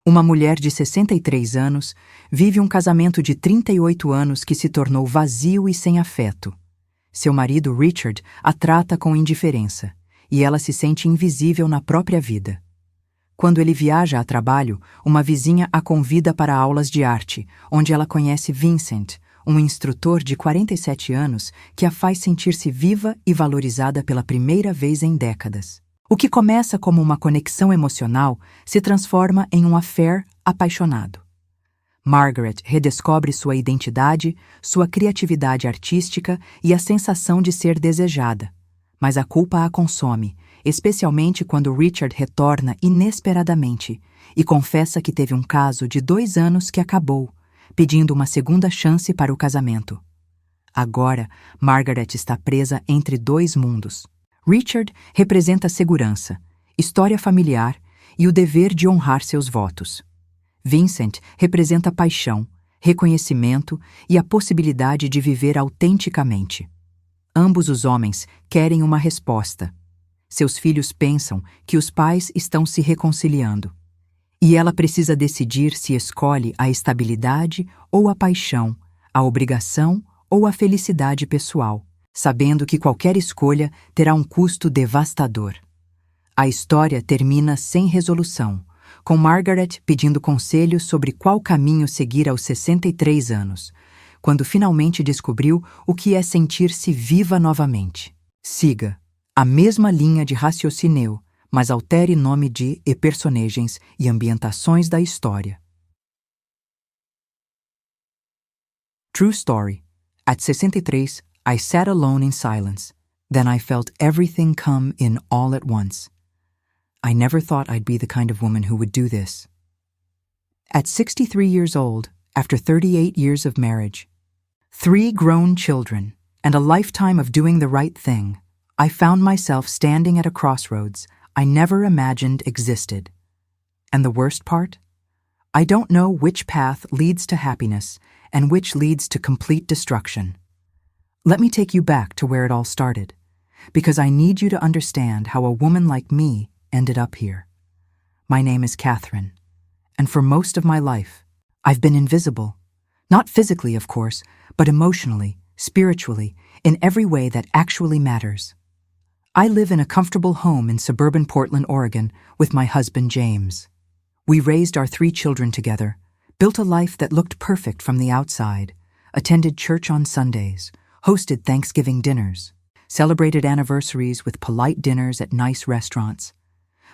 Uma mulher de 63 anos vive um casamento de 38 anos que se tornou vazio e sem afeto. Seu marido, Richard, a trata com indiferença, e ela se sente invisível na própria vida. Quando ele viaja a trabalho, uma vizinha a convida para aulas de arte, onde ela conhece Vincent, um instrutor de 47 anos que a faz sentir-se viva e valorizada pela primeira vez em décadas. O que começa como uma conexão emocional se transforma em um affair apaixonado. Margaret redescobre sua identidade, sua criatividade artística e a sensação de ser desejada. Mas a culpa a consome, especialmente quando Richard retorna inesperadamente e confessa que teve um caso de 2 anos que acabou, pedindo uma segunda chance para o casamento. Agora, Margaret está presa entre 2 mundos. Richard representa segurança, história familiar e o dever de honrar seus votos. Vincent representa paixão, reconhecimento e a possibilidade de viver autenticamente. Ambos os homens querem uma resposta. Seus filhos pensam que os pais estão se reconciliando. E ela precisa decidir se escolhe a estabilidade ou a paixão, a obrigação ou a felicidade pessoal, sabendo que qualquer escolha terá um custo devastador. A história termina sem resolução, com Margaret pedindo conselhos sobre qual caminho seguir aos 63 anos, quando finalmente descobriu o que é sentir-se viva novamente. Siga a mesma linha de raciocínio, mas altere nome e personagens e ambientações da história. True Story. At 63, I sat alone in silence. Then I felt everything come in all at once. I never thought I'd be the kind of woman who would do this. At 63 years old, after 38 years of marriage, 3 grown children, and a lifetime of doing the right thing, I found myself standing at a crossroads I never imagined existed. And the worst part? I don't know which path leads to happiness and which leads to complete destruction. Let me take you back to where it all started, because I need you to understand how a woman like me ended up here. My name is Catherine, and for most of my life, I've been invisible. Not physically, of course, but emotionally, spiritually, in every way that actually matters. I live in a comfortable home in suburban Portland, Oregon, with my husband, James. We raised our 3 children together, built a life that looked perfect from the outside, attended church on Sundays, hosted Thanksgiving dinners, celebrated anniversaries with polite dinners at nice restaurants.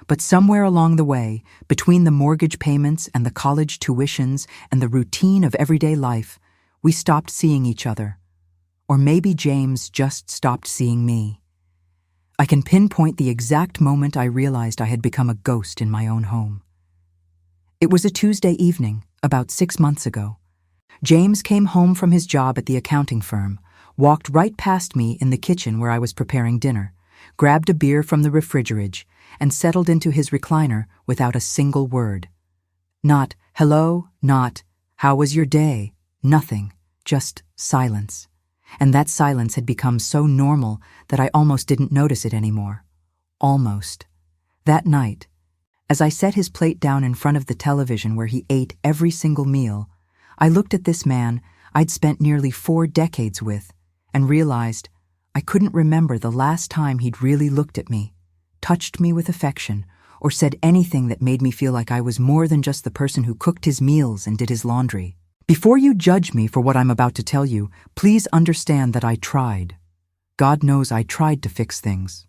But somewhere along the way, between the mortgage payments and the college tuitions and the routine of everyday life, we stopped seeing each other. Or maybe James just stopped seeing me. I can pinpoint the exact moment I realized I had become a ghost in my own home. It was a Tuesday evening, about 6 months ago. James came home from his job at the accounting firm, walked right past me in the kitchen where I was preparing dinner, grabbed a beer from the refrigerage, and settled into his recliner without a single word. Not, hello, not, how was your day, nothing, just silence. And that silence had become so normal that I almost didn't notice it anymore. Almost. That night, as I set his plate down in front of the television where he ate every single meal, I looked at this man I'd spent nearly 4 decades with and realized I couldn't remember the last time he'd really looked at me, touched me with affection, or said anything that made me feel like I was more than just the person who cooked his meals and did his laundry. Before you judge me for what I'm about to tell you, please understand that I tried. God knows I tried to fix things.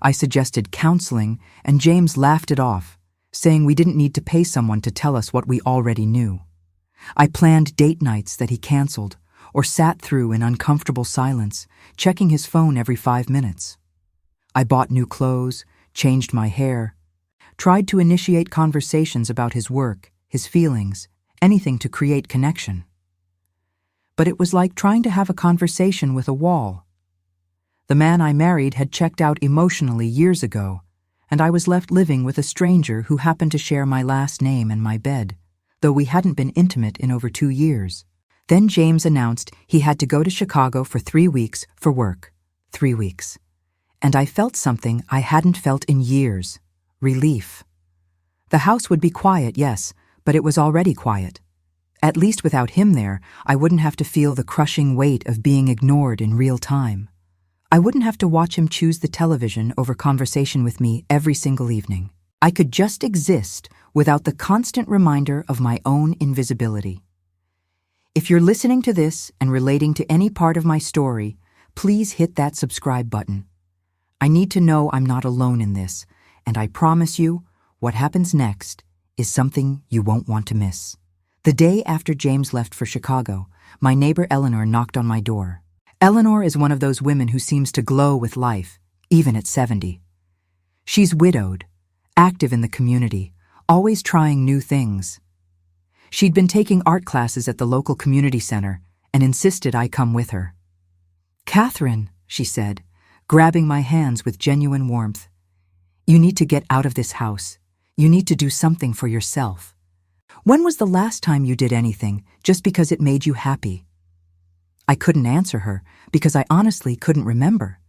I suggested counseling, and James laughed it off, saying we didn't need to pay someone to tell us what we already knew. I planned date nights that he canceled, or sat through in uncomfortable silence, checking his phone every 5 minutes. I bought new clothes, changed my hair, tried to initiate conversations about his work, his feelings, anything to create connection. But it was like trying to have a conversation with a wall. The man I married had checked out emotionally years ago, and I was left living with a stranger who happened to share my last name and my bed, though we hadn't been intimate in over 2 years. Then James announced he had to go to Chicago for 3 weeks for work. 3 weeks. And I felt something I hadn't felt in years. Relief. The house would be quiet, yes, but it was already quiet. At least without him there, I wouldn't have to feel the crushing weight of being ignored in real time. I wouldn't have to watch him choose the television over conversation with me every single evening. I could just exist without the constant reminder of my own invisibility. If you're listening to this and relating to any part of my story, please hit that subscribe button. I need to know I'm not alone in this, and I promise you, what happens next is something you won't want to miss. The day after James left for Chicago, my neighbor Eleanor knocked on my door. Eleanor is one of those women who seems to glow with life, even at 70. She's widowed, active in the community, always trying new things. She'd been taking art classes at the local community center and insisted I come with her. "Catherine," she said, grabbing my hands with genuine warmth, "you need to get out of this house. You need to do something for yourself. When was the last time you did anything just because it made you happy?" I couldn't answer her because I honestly couldn't remember.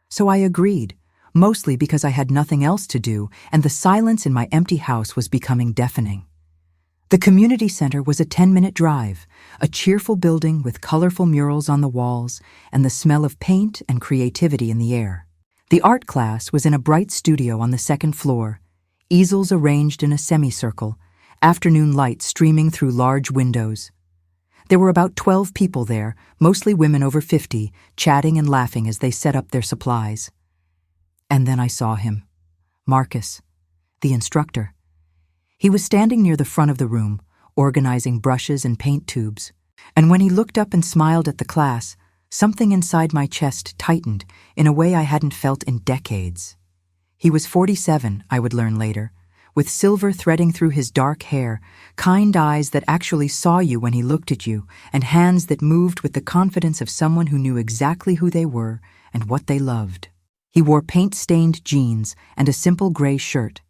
So I agreed, mostly because I had nothing else to do and the silence in my empty house was becoming deafening. The community center was a 10-minute drive, a cheerful building with colorful murals on the walls and the smell of paint and creativity in the air. The art class was in a bright studio on the second floor, easels arranged in a semicircle, afternoon light streaming through large windows. There were about 12 people there, mostly women over 50, chatting and laughing as they set up their supplies. And then I saw him, Marcus, the instructor. He was standing near the front of the room, organizing brushes and paint tubes, and when he looked up and smiled at the class, something inside my chest tightened in a way I hadn't felt in decades. He was 47, I would learn later, with silver threading through his dark hair, kind eyes that actually saw you when he looked at you, and hands that moved with the confidence of someone who knew exactly who they were and what they loved. He wore paint-stained jeans and a simple gray shirt,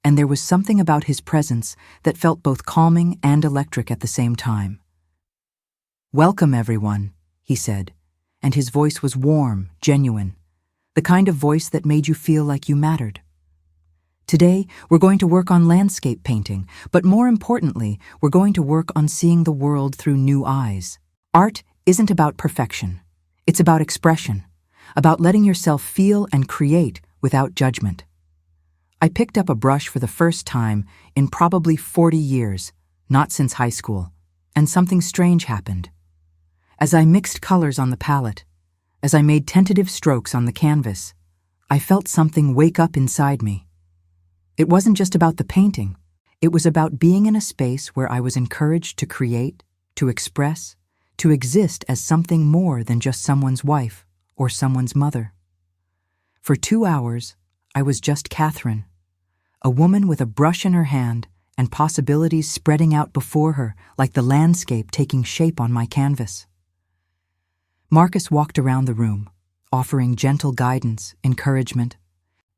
and there was something about his presence that felt both calming and electric at the same time. "Welcome, everyone," he said, and his voice was warm, genuine, the kind of voice that made you feel like you mattered. "Today, we're going to work on landscape painting, but more importantly, we're going to work on seeing the world through new eyes. Art isn't about perfection. It's about expression, about letting yourself feel and create without judgment." I picked up a brush for the first time in probably 40 years, not since high school, and something strange happened. As I mixed colors on the palette, as I made tentative strokes on the canvas, I felt something wake up inside me. It wasn't just about the painting. It was about being in a space where I was encouraged to create, to express, to exist as something more than just someone's wife or someone's mother. For 2 hours, I was just Catherine, a woman with a brush in her hand and possibilities spreading out before her like the landscape taking shape on my canvas. Marcus walked around the room, offering gentle guidance, encouragement,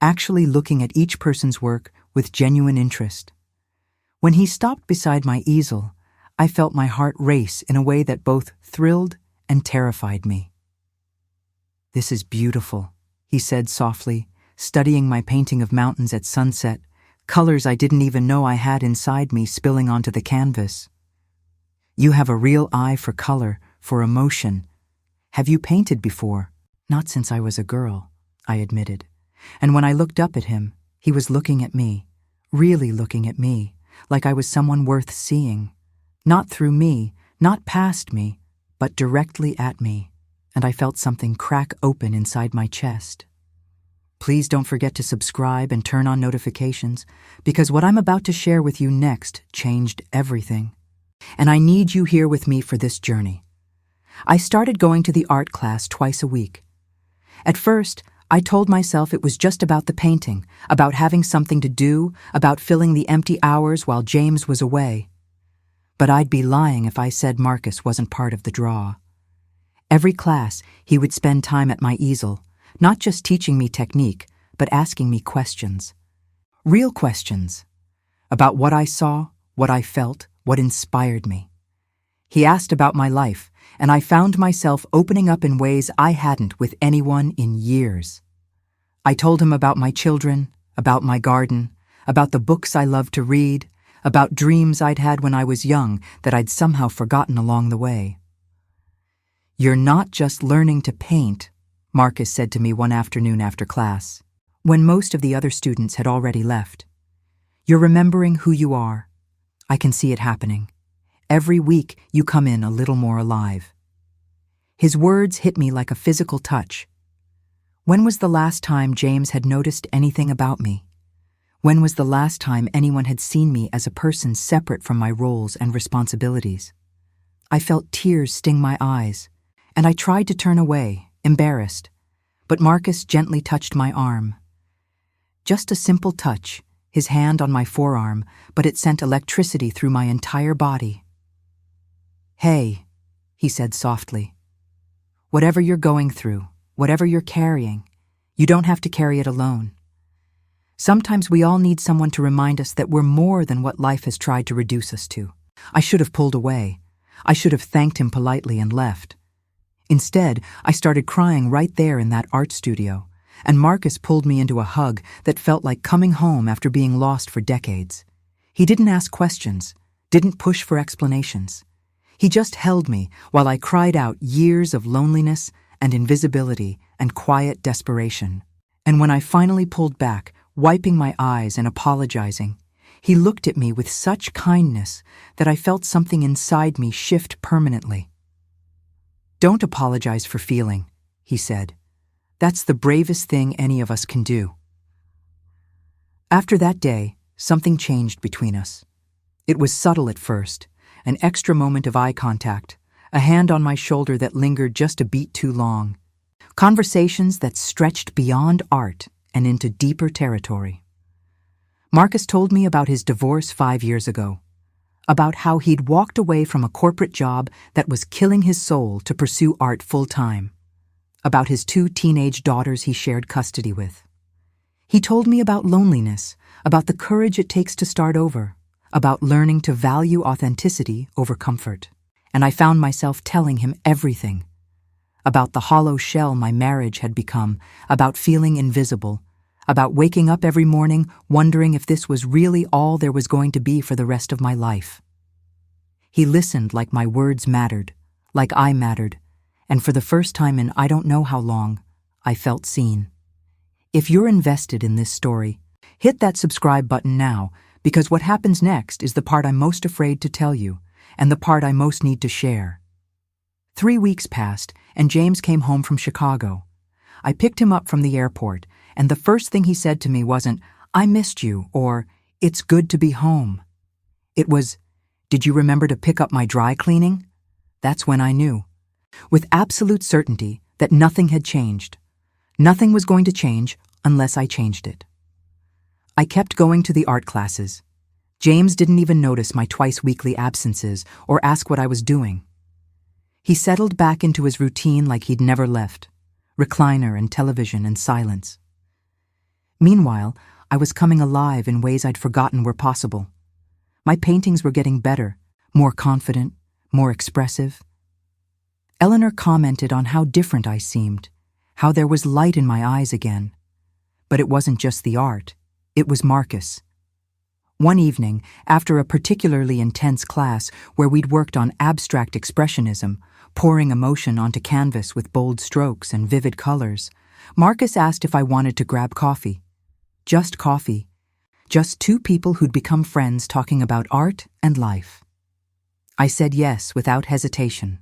actually looking at each person's work with genuine interest. When he stopped beside my easel, I felt my heart race in a way that both thrilled and terrified me. "This is beautiful," he said softly, studying my painting of mountains at sunset, colors I didn't even know I had inside me spilling onto the canvas. "You have a real eye for color, for emotion. Have you painted before?" "Not since I was a girl," I admitted. And when I looked up at him, he was looking at me, really looking at me, like I was someone worth seeing. Not through me, not past me, but directly at me, and I felt something crack open inside my chest. Please don't forget to subscribe and turn on notifications, because what I'm about to share with you next changed everything. And I need you here with me for this journey. I started going to the art class twice a week. At first, I told myself it was just about the painting, about having something to do, about filling the empty hours while James was away. But I'd be lying if I said Marcus wasn't part of the draw. Every class, he would spend time at my easel, not just teaching me technique, but asking me questions. Real questions. About what I saw, what I felt, what inspired me. He asked about my life, and I found myself opening up in ways I hadn't with anyone in years. I told him about my children, about my garden, about the books I loved to read, about dreams I'd had when I was young that I'd somehow forgotten along the way. "You're not just learning to paint," Marcus said to me one afternoon after class, when most of the other students had already left. "You're remembering who you are. I can see it happening. Every week you come in a little more alive." His words hit me like a physical touch. When was the last time James had noticed anything about me? When was the last time anyone had seen me as a person separate from my roles and responsibilities? I felt tears sting my eyes, and I tried to turn away, embarrassed, but Marcus gently touched my arm. Just a simple touch, his hand on my forearm, but it sent electricity through my entire body. "Hey," he said softly. "Whatever you're going through, whatever you're carrying, you don't have to carry it alone. Sometimes we all need someone to remind us that we're more than what life has tried to reduce us to." I should have pulled away. I should have thanked him politely and left. Instead, I started crying right there in that art studio, and Marcus pulled me into a hug that felt like coming home after being lost for decades. He didn't ask questions, didn't push for explanations. He just held me while I cried out years of loneliness and invisibility and quiet desperation. And when I finally pulled back, wiping my eyes and apologizing, he looked at me with such kindness that I felt something inside me shift permanently. "Don't apologize for feeling," he said. "That's the bravest thing any of us can do." After that day, something changed between us. It was subtle at first, an extra moment of eye contact, a hand on my shoulder that lingered just a beat too long, conversations that stretched beyond art and into deeper territory. Marcus told me about his divorce 5 years ago, about how he'd walked away from a corporate job that was killing his soul to pursue art full-time, about his 2 teenage daughters he shared custody with. He told me about loneliness, about the courage it takes to start over, about learning to value authenticity over comfort. And I found myself telling him everything, about the hollow shell my marriage had become, about feeling invisible, about waking up every morning wondering if this was really all there was going to be for the rest of my life. He listened like my words mattered, like I mattered, and for the first time in I don't know how long, I felt seen. If you're invested in this story, hit that subscribe button now, because what happens next is the part I'm most afraid to tell you, and the part I most need to share. 3 weeks passed, and James came home from Chicago. I picked him up from the airport, and the first thing he said to me wasn't, "I missed you," or "It's good to be home." It was, "Did you remember to pick up my dry cleaning?" That's when I knew, with absolute certainty, that nothing had changed. Nothing was going to change unless I changed it. I kept going to the art classes. James didn't even notice my twice-weekly absences or ask what I was doing. He settled back into his routine like he'd never left, recliner and television and silence. Meanwhile, I was coming alive in ways I'd forgotten were possible. My paintings were getting better, more confident, more expressive. Eleanor commented on how different I seemed, how there was light in my eyes again. But it wasn't just the art, it was Marcus. One evening, after a particularly intense class where we'd worked on abstract expressionism, pouring emotion onto canvas with bold strokes and vivid colors, Marcus asked if I wanted to grab coffee. Just coffee. Just 2 people who'd become friends talking about art and life. I said yes without hesitation,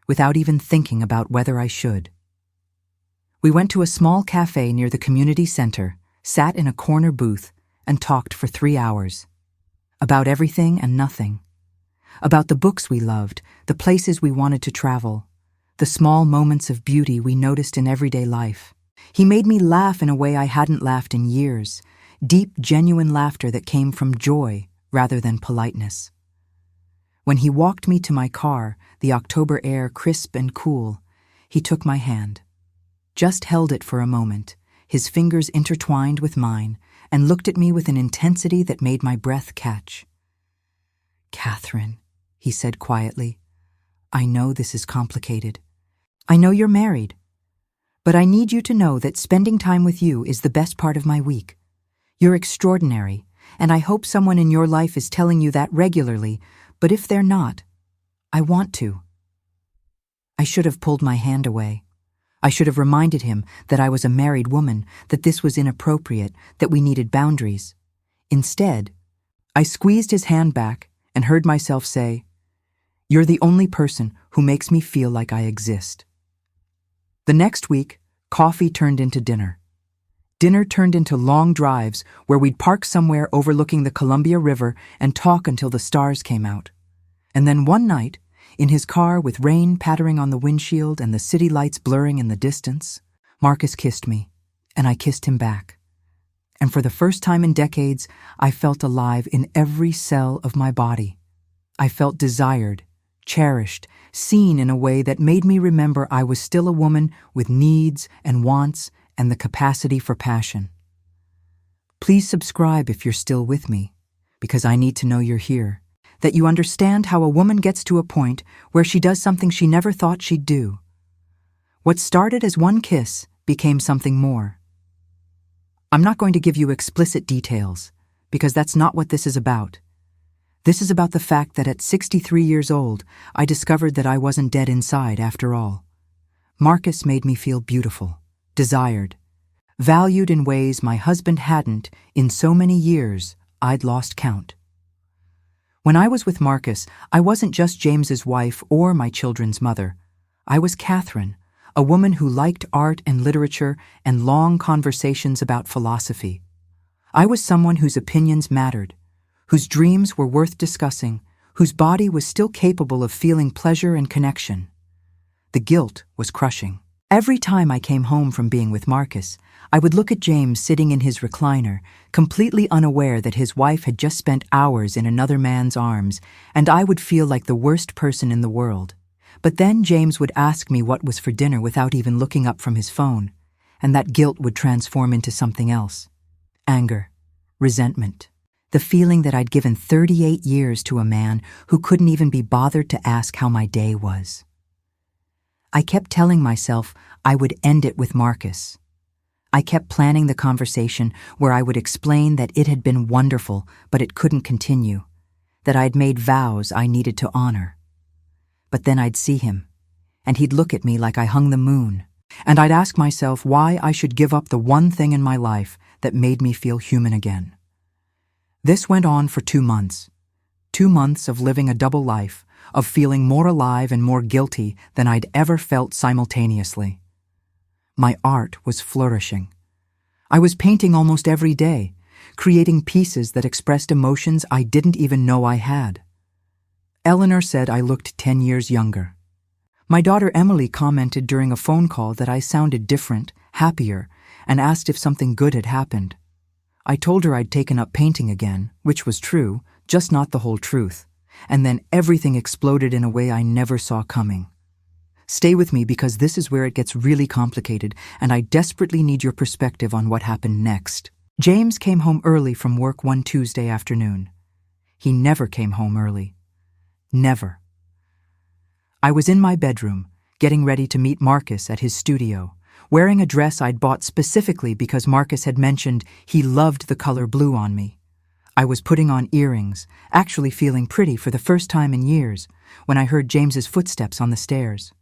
without even thinking about whether I should. We went to a small cafe near the community center, sat in a corner booth, and talked for 3 hours. About everything and nothing. About the books we loved, the places we wanted to travel, the small moments of beauty we noticed in everyday life. He made me laugh in a way I hadn't laughed in years, deep, genuine laughter that came from joy rather than politeness. When he walked me to my car, the October air crisp and cool, he took my hand. Just held it for a moment, his fingers intertwined with mine, and looked at me with an intensity that made my breath catch. "Catherine," he said quietly, "I know this is complicated. I know you're married. But I need you to know that spending time with you is the best part of my week. You're extraordinary, and I hope someone in your life is telling you that regularly, but if they're not, I want to. I should have pulled my hand away. I should have reminded him that I was a married woman, that this was inappropriate, that we needed boundaries. Instead, I squeezed his hand back and heard myself say, "You're the only person who makes me feel like I exist." The next week, coffee turned into dinner. Dinner turned into long drives where we'd park somewhere overlooking the Columbia River and talk until the stars came out. And then one night, in his car with rain pattering on the windshield and the city lights blurring in the distance, Marcus kissed me, and I kissed him back. And for the first time in decades, I felt alive in every cell of my body. I felt desired, cherished, seen in a way that made me remember I was still a woman with needs and wants and the capacity for passion. Please subscribe if you're still with me, because I need to know you're here, that you understand how a woman gets to a point where she does something she never thought she'd do. What started as one kiss became something more. I'm not going to give you explicit details, because that's not what this is about. This is about the fact that at 63 years old, I discovered that I wasn't dead inside after all. Marcus made me feel beautiful, desired, valued in ways my husband hadn't in so many years I'd lost count. When I was with Marcus, I wasn't just James's wife or my children's mother. I was Catherine, a woman who liked art and literature and long conversations about philosophy. I was someone whose opinions mattered, whose dreams were worth discussing, whose body was still capable of feeling pleasure and connection. The guilt was crushing. Every time I came home from being with Marcus, I would look at James sitting in his recliner, completely unaware that his wife had just spent hours in another man's arms, and I would feel like the worst person in the world. But then James would ask me what was for dinner without even looking up from his phone, and that guilt would transform into something else. Anger, resentment, the feeling that I'd given 38 years to a man who couldn't even be bothered to ask how my day was. I kept telling myself I would end it with Marcus. I kept planning the conversation where I would explain that it had been wonderful, but it couldn't continue, that I'd made vows I needed to honor. But then I'd see him, and he'd look at me like I hung the moon, and I'd ask myself why I should give up the one thing in my life that made me feel human again. This went on for 2 months. 2 months of living a double life, of feeling more alive and more guilty than I'd ever felt simultaneously. My art was flourishing. I was painting almost every day, creating pieces that expressed emotions I didn't even know I had. Eleanor said I looked 10 years younger. My daughter Emily commented during a phone call that I sounded different, happier, and asked if something good had happened. I told her I'd taken up painting again, which was true, just not the whole truth. And then everything exploded in a way I never saw coming. Stay with me because this is where it gets really complicated, and I desperately need your perspective on what happened next. James came home early from work one Tuesday afternoon. He never came home early. Never. I was in my bedroom, getting ready to meet Marcus at his studio, wearing a dress I'd bought specifically because Marcus had mentioned he loved the color blue on me. I was putting on earrings, actually feeling pretty for the first time in years, when I heard James's footsteps on the stairs.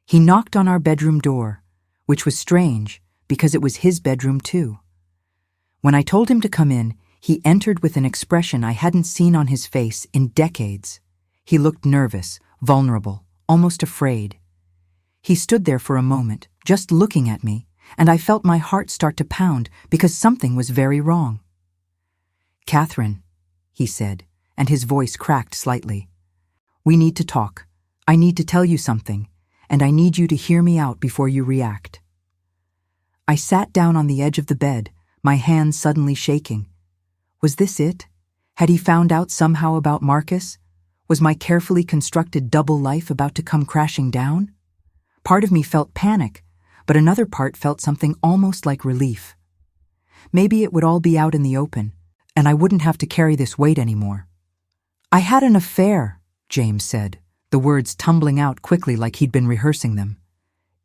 He knocked on our bedroom door, which was strange because it was his bedroom too. When I told him to come in, he entered with an expression I hadn't seen on his face in decades. He looked nervous, vulnerable, almost afraid. He stood there for a moment, just looking at me, and I felt my heart start to pound because something was very wrong. "Catherine," he said, and his voice cracked slightly. "We need to talk. I need to tell you something, and I need you to hear me out before you react." I sat down on the edge of the bed, my hands suddenly shaking. Was this it? Had he found out somehow about Marcus? Was my carefully constructed double life about to come crashing down? Part of me felt panic, but another part felt something almost like relief. Maybe it would all be out in the open, and I wouldn't have to carry this weight anymore. "I had an affair," James said, the words tumbling out quickly like he'd been rehearsing them.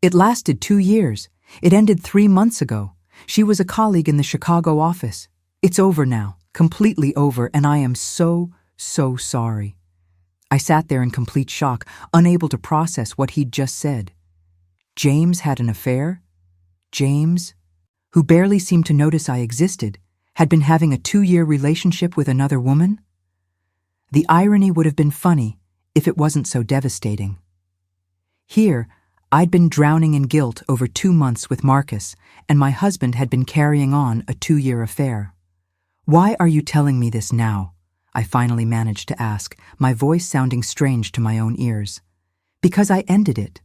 "It lasted 2 years. It ended 3 months ago. She was a colleague in the Chicago office. It's over now. completely over, and I am so sorry. I sat there in complete shock, unable to process what he'd just said. James had an affair? James, who barely seemed to notice I existed, had been having a 2-year relationship with another woman? The irony would have been funny if it wasn't so devastating. Here, I'd been drowning in guilt over 2 months with Marcus, and my husband had been carrying on a 2-year affair. "Why are you telling me this now?" I finally managed to ask, my voice sounding strange to my own ears. "Because I ended it,"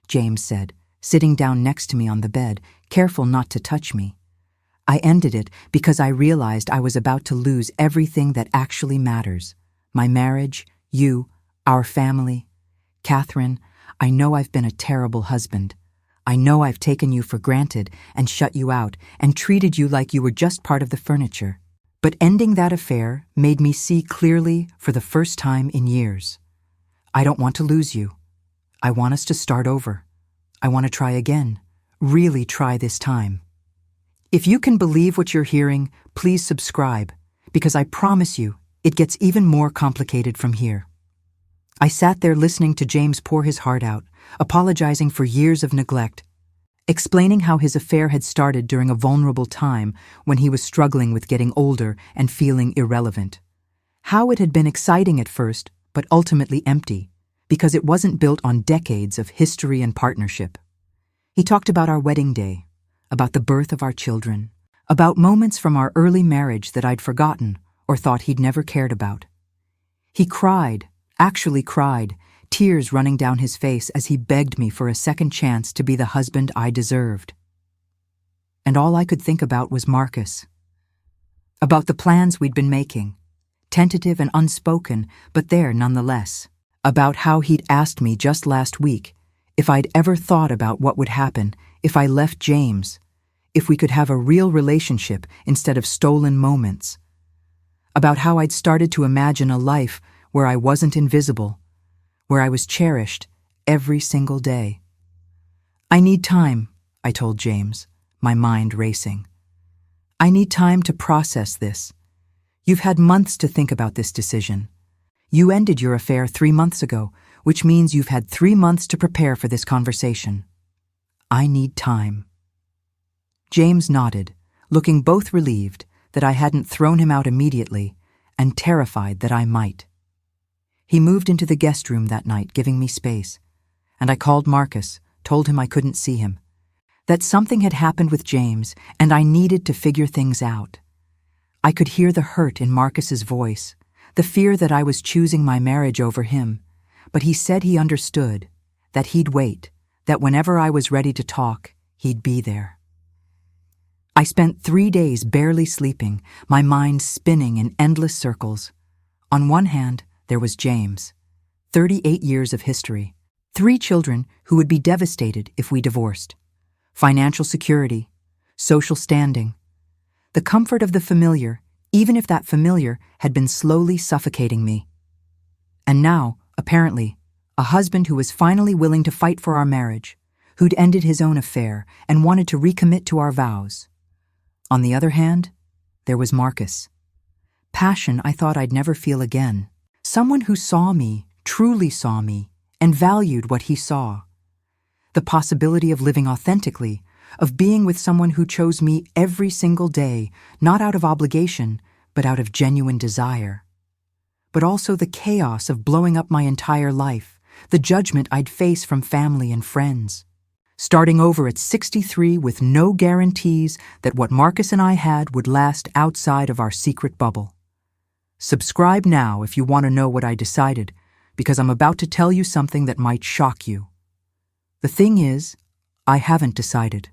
James said, sitting down next to me on the bed, careful not to touch me. "I ended it because I realized I was about to lose everything that actually matters. My marriage, you, our family. Catherine, I know I've been a terrible husband. I know I've taken you for granted and shut you out and treated you like you were just part of the furniture. But ending that affair made me see clearly for the first time in years. I don't want to lose you. I want us to start over. I want to try again. Really try this time. If you can believe what you're hearing, please subscribe, because I promise you, it gets even more complicated from here." I sat there listening to James pour his heart out, apologizing for years of neglect, explaining how his affair had started during a vulnerable time when he was struggling with getting older and feeling irrelevant. How it had been exciting at first, but ultimately empty, because it wasn't built on decades of history and partnership. He talked about our wedding day, about the birth of our children, about moments from our early marriage that I'd forgotten or thought he'd never cared about. He cried, actually cried, tears running down his face as he begged me for a second chance to be the husband I deserved. And all I could think about was Marcus. About the plans we'd been making, tentative and unspoken, but there nonetheless. About how he'd asked me just last week if I'd ever thought about what would happen if I left James, if we could have a real relationship instead of stolen moments. About how I'd started to imagine a life where I wasn't invisible, where I was cherished every single day. "I need time," I told James, my mind racing. "I need time to process this. You've had months to think about this decision. You ended your affair 3 months ago, which means you've had 3 months to prepare for this conversation. I need time." James nodded, looking both relieved that I hadn't thrown him out immediately and terrified that I might. He moved into the guest room that night, giving me space, and I called Marcus, told him I couldn't see him, that something had happened with James and I needed to figure things out. I could hear the hurt in Marcus's voice, the fear that I was choosing my marriage over him, but he said he understood, that he'd wait, that whenever I was ready to talk, he'd be there. I spent 3 days barely sleeping, my mind spinning in endless circles. On one hand, there was James, 38 years of history, 3 children who would be devastated if we divorced, financial security, social standing, the comfort of the familiar, even if that familiar had been slowly suffocating me. And now, apparently, a husband who was finally willing to fight for our marriage, who'd ended his own affair and wanted to recommit to our vows. On the other hand, there was Marcus. Passion I thought I'd never feel again. Someone who saw me, truly saw me, and valued what he saw. The possibility of living authentically, of being with someone who chose me every single day, not out of obligation, but out of genuine desire. But also the chaos of blowing up my entire life, the judgment I'd face from family and friends. Starting over at 63 with no guarantees that what Marcus and I had would last outside of our secret bubble. Subscribe now if you want to know what I decided, because I'm about to tell you something that might shock you. The thing is, I haven't decided.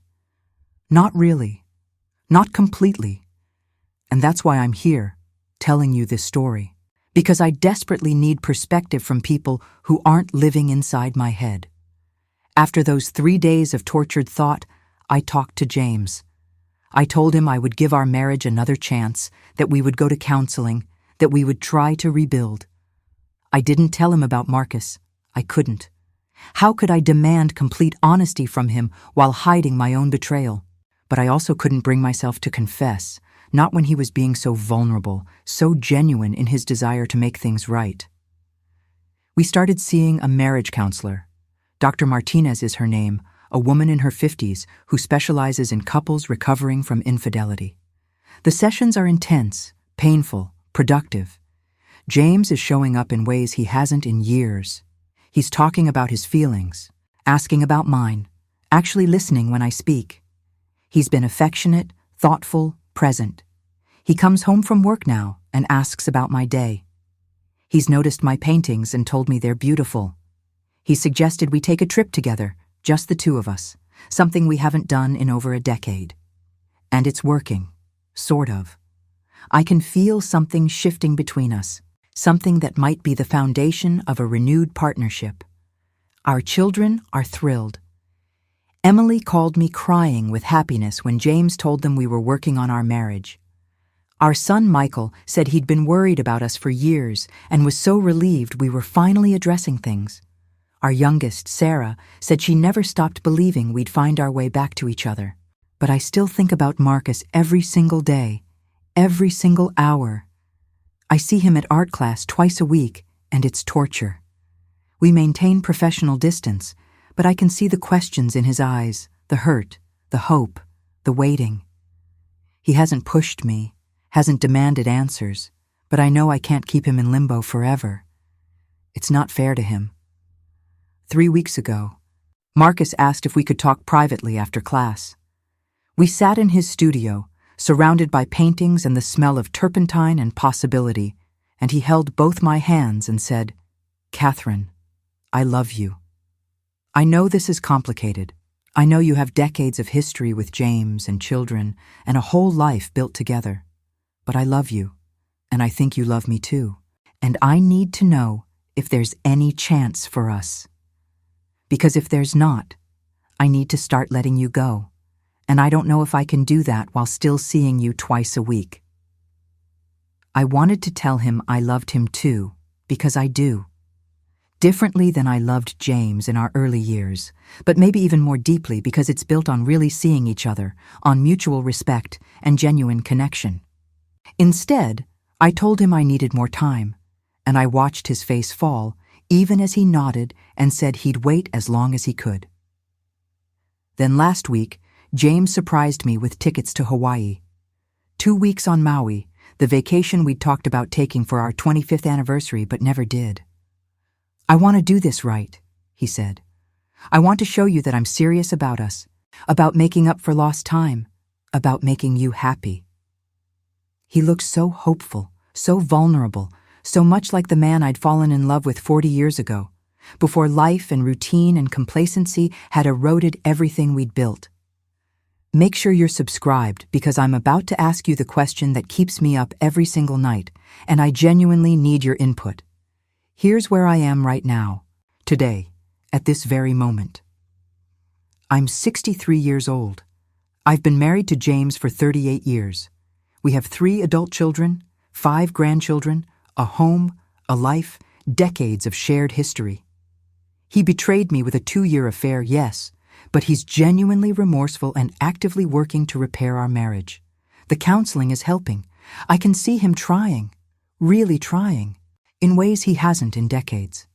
Not really. Not completely. And that's why I'm here, telling you this story. Because I desperately need perspective from people who aren't living inside my head. After those 3 days of tortured thought, I talked to James. I told him I would give our marriage another chance, that we would go to counseling, that we would try to rebuild. I didn't tell him about Marcus. I couldn't. How could I demand complete honesty from him while hiding my own betrayal? But I also couldn't bring myself to confess, not when he was being so vulnerable, so genuine in his desire to make things right. We started seeing a marriage counselor. Dr. Martinez is her name, a woman in her 50s who specializes in couples recovering from infidelity. The sessions are intense, painful, productive. James is showing up in ways he hasn't in years. He's talking about his feelings, asking about mine, actually listening when I speak. He's been affectionate, thoughtful, present. He comes home from work now and asks about my day. He's noticed my paintings and told me they're beautiful. He suggested we take a trip together, just the two of us, something we haven't done in over a decade. And it's working, sort of. I can feel something shifting between us, something that might be the foundation of a renewed partnership. Our children are thrilled. Emily called me crying with happiness when James told them we were working on our marriage. Our son Michael said he'd been worried about us for years and was so relieved we were finally addressing things. Our youngest, Sarah, said she never stopped believing we'd find our way back to each other. But I still think about Marcus every single day, every single hour. I see him at art class twice a week, and it's torture. We maintain professional distance, but I can see the questions in his eyes, the hurt, the hope, the waiting. He hasn't pushed me, hasn't demanded answers, but I know I can't keep him in limbo forever. It's not fair to him. 3 weeks ago, Marcus asked if we could talk privately after class. We sat in his studio, surrounded by paintings and the smell of turpentine and possibility, and he held both my hands and said, "Catherine, I love you. I know this is complicated. I know you have decades of history with James and children and a whole life built together. But I love you, and I think you love me too. And I need to know if there's any chance for us. Because if there's not, I need to start letting you go, and I don't know if I can do that while still seeing you twice a week." I wanted to tell him I loved him too, because I do. Differently than I loved James in our early years, but maybe even more deeply because it's built on really seeing each other, on mutual respect and genuine connection. Instead, I told him I needed more time, and I watched his face fall, even as he nodded and said he'd wait as long as he could. Then last week, James surprised me with tickets to Hawaii. 2 weeks on Maui, the vacation we'd talked about taking for our 25th anniversary but never did. "I want to do this right," he said. "I want to show you that I'm serious about us, about making up for lost time, about making you happy." He looked so hopeful, so vulnerable, so much like the man I'd fallen in love with 40 years ago, before life and routine and complacency had eroded everything we'd built. Make sure you're subscribed because I'm about to ask you the question that keeps me up every single night, and I genuinely need your input. Here's where I am right now, today, at this very moment. I'm 63 years old. I've been married to James for 38 years. We have 3 adult children, 5 grandchildren, a home, a life, decades of shared history. He betrayed me with a 2-year affair, yes, but he's genuinely remorseful and actively working to repair our marriage. The counseling is helping. I can see him trying, really trying, in ways he hasn't in decades.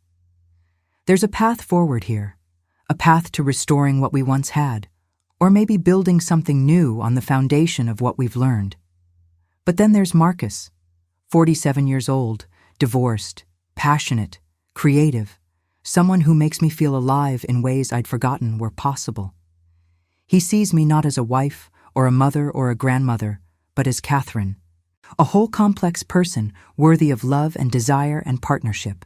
There's a path forward here, a path to restoring what we once had, or maybe building something new on the foundation of what we've learned. But then there's Marcus, 47 years old, divorced, passionate, creative, someone who makes me feel alive in ways I'd forgotten were possible. He sees me not as a wife or a mother or a grandmother, but as Catherine, a whole complex person worthy of love and desire and partnership.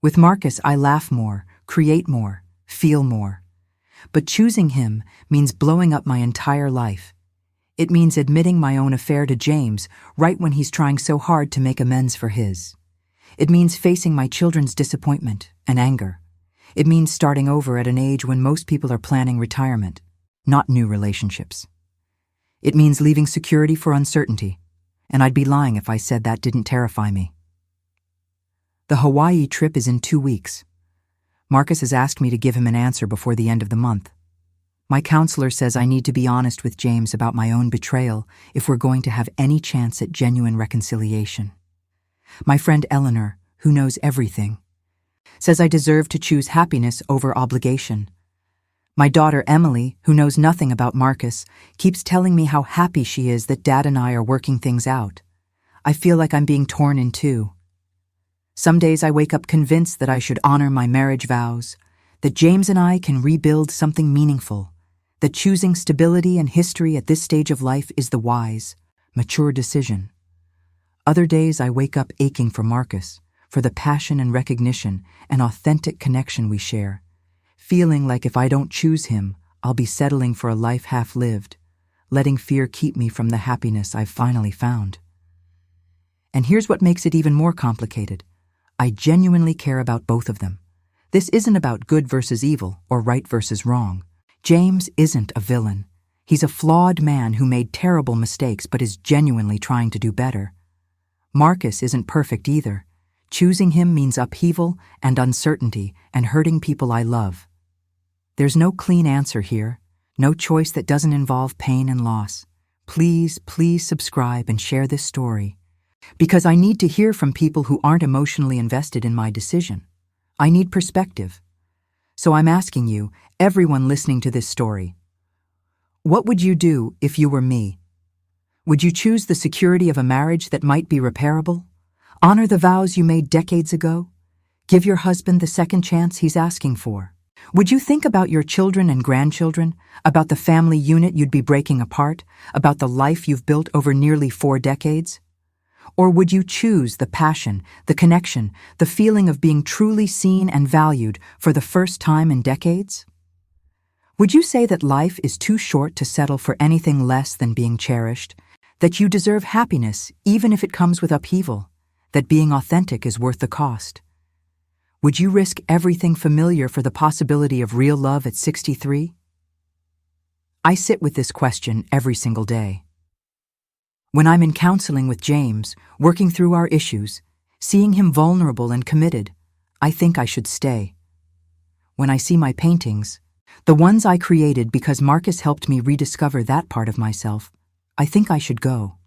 With Marcus, I laugh more, create more, feel more. But choosing him means blowing up my entire life. It means admitting my own affair to James right when he's trying so hard to make amends for his. It means facing my children's disappointment and anger. It means starting over at an age when most people are planning retirement, not new relationships. It means leaving security for uncertainty, and I'd be lying if I said that didn't terrify me. The Hawaii trip is in 2 weeks. Marcus has asked me to give him an answer before the end of the month. My counselor says I need to be honest with James about my own betrayal if we're going to have any chance at genuine reconciliation. My friend Eleanor, who knows everything, says I deserve to choose happiness over obligation. My daughter Emily, who knows nothing about Marcus, keeps telling me how happy she is that Dad and I are working things out. I feel like I'm being torn in two. Some days I wake up convinced that I should honor my marriage vows, that James and I can rebuild something meaningful, that choosing stability and history at this stage of life is the wise, mature decision. Other days I wake up aching for Marcus, for the passion and recognition and authentic connection we share, feeling like if I don't choose him, I'll be settling for a life half-lived, letting fear keep me from the happiness I've finally found. And here's what makes it even more complicated. I genuinely care about both of them. This isn't about good versus evil or right versus wrong. James isn't a villain. He's a flawed man who made terrible mistakes but is genuinely trying to do better. Marcus isn't perfect either. Choosing him means upheaval and uncertainty and hurting people I love. There's no clean answer here, no choice that doesn't involve pain and loss. Please, please subscribe and share this story, because I need to hear from people who aren't emotionally invested in my decision. I need perspective. So I'm asking you, everyone listening to this story, what would you do if you were me? Would you choose the security of a marriage that might be repairable? Honor the vows you made decades ago? Give your husband the second chance he's asking for? Would you think about your children and grandchildren, about the family unit you'd be breaking apart, about the life you've built over nearly 4 decades? Or would you choose the passion, the connection, the feeling of being truly seen and valued for the first time in decades? Would you say that life is too short to settle for anything less than being cherished, that you deserve happiness even if it comes with upheaval, that being authentic is worth the cost? Would you risk everything familiar for the possibility of real love at 63? I sit with this question every single day. When I'm in counseling with James, working through our issues, seeing him vulnerable and committed, I think I should stay. When I see my paintings, the ones I created because Marcus helped me rediscover that part of myself, I think I should go.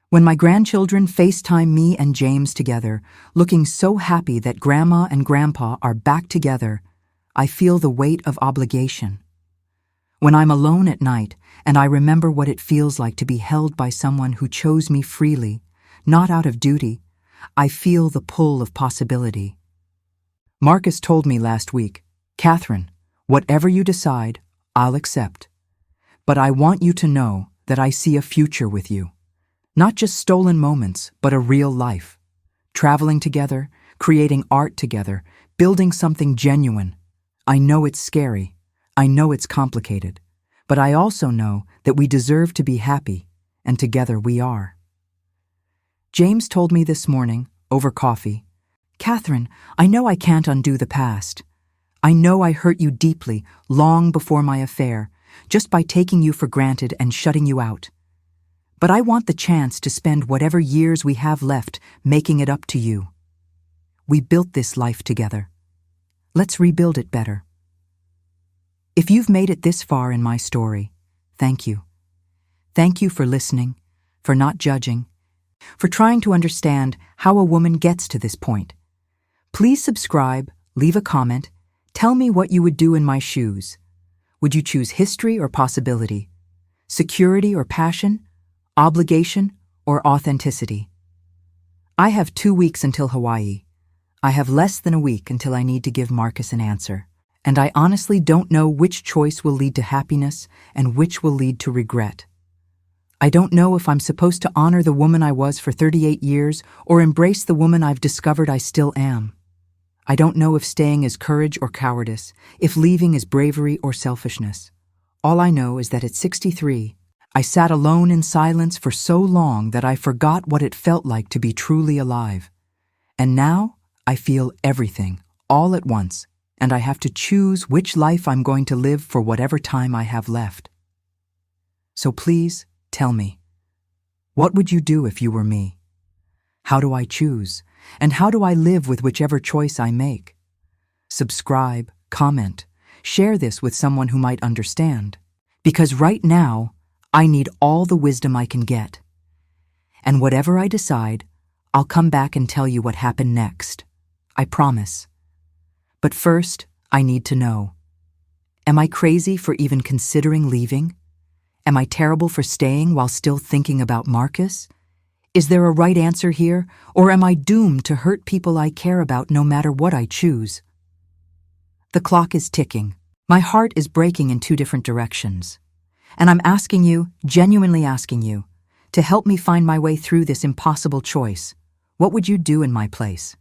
When my grandchildren FaceTime me and James together, looking so happy that Grandma and Grandpa are back together, I feel the weight of obligation. When I'm alone at night and I remember what it feels like to be held by someone who chose me freely, not out of duty, I feel the pull of possibility. Marcus told me last week, "Catherine, whatever you decide, I'll accept. But I want you to know that I see a future with you. Not just stolen moments, but a real life. Traveling together, creating art together, building something genuine. I know it's scary. I know it's complicated. But I also know that we deserve to be happy, and together we are." James told me this morning, over coffee, "Catherine, I know I can't undo the past. I know I hurt you deeply, long before my affair, just by taking you for granted and shutting you out. But I want the chance to spend whatever years we have left making it up to you. We built this life together. Let's rebuild it better." If you've made it this far in my story, thank you. Thank you for listening, for not judging, for trying to understand how a woman gets to this point. Please subscribe, leave a comment, tell me what you would do in my shoes. Would you choose history or possibility? Security or passion? Obligation or authenticity? I have 2 weeks until Hawaii. I have less than a week until I need to give Marcus an answer. And I honestly don't know which choice will lead to happiness and which will lead to regret. I don't know if I'm supposed to honor the woman I was for 38 years or embrace the woman I've discovered I still am. I don't know if staying is courage or cowardice, if leaving is bravery or selfishness. All I know is that at 63, I sat alone in silence for so long that I forgot what it felt like to be truly alive. And now I feel everything, all at once. And I have to choose which life I'm going to live for whatever time I have left. So please, tell me, what would you do if you were me? How do I choose? And how do I live with whichever choice I make? Subscribe, comment, Share this with someone who might understand. Because right now, I need all the wisdom I can get. And whatever I decide, I'll come back and tell you what happened next. I promise. But first, I need to know. Am I crazy for even considering leaving? Am I terrible for staying while still thinking about Marcus? Is there a right answer here, or am I doomed to hurt people I care about no matter what I choose? The clock is ticking. My heart is breaking in 2 different directions. And I'm asking you, genuinely asking you, to help me find my way through this impossible choice. What would you do in my place?